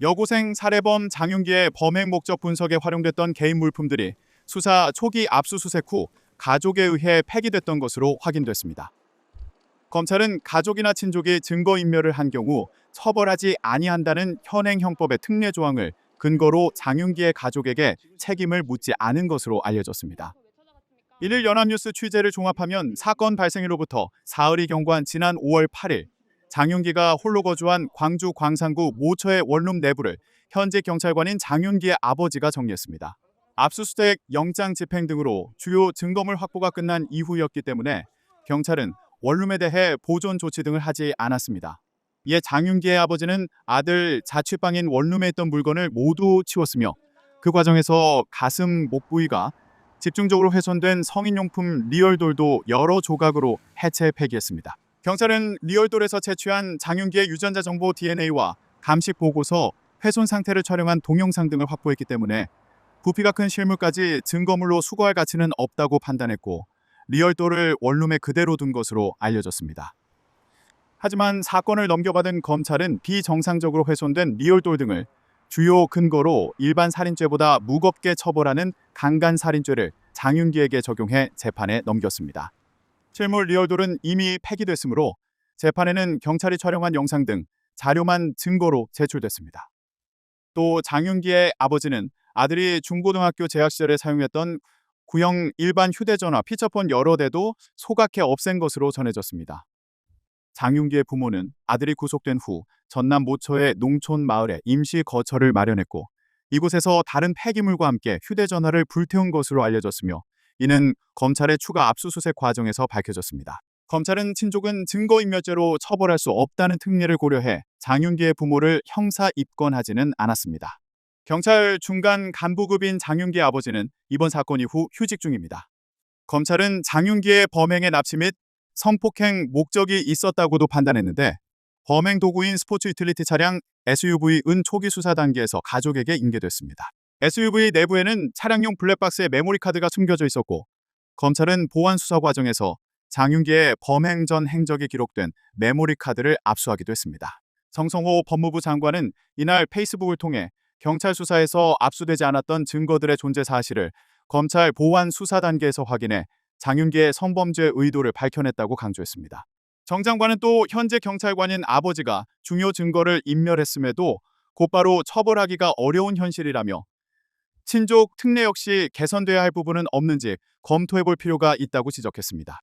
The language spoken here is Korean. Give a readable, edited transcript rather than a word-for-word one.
여고생 살해범 장윤기의 범행 목적 분석에 활용됐던 개인 물품들이 수사 초기 압수수색 후 가족에 의해 폐기됐던 것으로 확인됐습니다. 검찰은 가족이나 친족이 증거인멸을 한 경우 처벌하지 아니한다는 현행 형법의 특례 조항을 근거로 장윤기의 가족에게 책임을 묻지 않은 것으로 알려졌습니다. 일일 연합뉴스 취재를 종합하면 사건 발생일로부터 사흘이 경과한 지난 5월 8일 장윤기가 홀로 거주한 광주 광산구 모처의 원룸 내부를 현직 경찰관인 장윤기의 아버지가 정리했습니다. 압수수색, 영장 집행 등으로 주요 증거물 확보가 끝난 이후였기 때문에 경찰은 원룸에 대해 보존 조치 등을 하지 않았습니다. 이에 장윤기의 아버지는 아들 자취방인 원룸에 있던 물건을 모두 치웠으며 그 과정에서 가슴, 목 부위가 집중적으로 훼손된 성인용품 리얼돌도 여러 조각으로 해체 폐기했습니다. 경찰은 리얼돌에서 채취한 장윤기의 유전자 정보 DNA와 감식 보고서, 훼손 상태를 촬영한 동영상 등을 확보했기 때문에 부피가 큰 실물까지 증거물로 수거할 가치는 없다고 판단했고 리얼돌을 원룸에 그대로 둔 것으로 알려졌습니다. 하지만 사건을 넘겨받은 검찰은 비정상적으로 훼손된 리얼돌 등을 주요 근거로 일반 살인죄보다 무겁게 처벌하는 강간살인죄를 장윤기에게 적용해 재판에 넘겼습니다. 실물 리얼돌은 이미 폐기됐으므로 재판에는 경찰이 촬영한 영상 등 자료만 증거로 제출됐습니다. 또 장윤기의 아버지는 아들이 중고등학교 재학 시절에 사용했던 구형 일반 휴대전화, 피처폰 여러 대도 소각해 없앤 것으로 전해졌습니다. 장윤기의 부모는 아들이 구속된 후 전남 모처의 농촌 마을에 임시 거처를 마련했고 이곳에서 다른 폐기물과 함께 휴대전화를 불태운 것으로 알려졌으며 이는 검찰의 추가 압수수색 과정에서 밝혀졌습니다. 검찰은 친족은 증거인멸죄로 처벌할 수 없다는 특례를 고려해 장윤기의 부모를 형사 입건하지는 않았습니다. 경찰 중간 간부급인 장윤기의 아버지는 이번 사건 이후 휴직 중입니다. 검찰은 장윤기의 범행의 납치 및 성폭행 목적이 있었다고도 판단했는데 범행 도구인 스포츠 유틸리티 차량 SUV은 초기 수사 단계에서 가족에게 인계됐습니다. SUV 내부에는 차량용 블랙박스에 메모리 카드가 숨겨져 있었고 검찰은 보안 수사 과정에서 장윤기의 범행 전 행적이 기록된 메모리 카드를 압수하기도 했습니다. 성성호 법무부 장관은 이날 페이스북을 통해 경찰 수사에서 압수되지 않았던 증거들의 존재 사실을 검찰 보안 수사 단계에서 확인해 장윤기의 성범죄 의도를 밝혀냈다고 강조했습니다. 정 장관은 또 현재 경찰관인 아버지가 중요 증거를 인멸했음에도 곧바로 처벌하기가 어려운 현실이라며 친족 특례 역시 개선돼야 할 부분은 없는지 검토해볼 필요가 있다고 지적했습니다.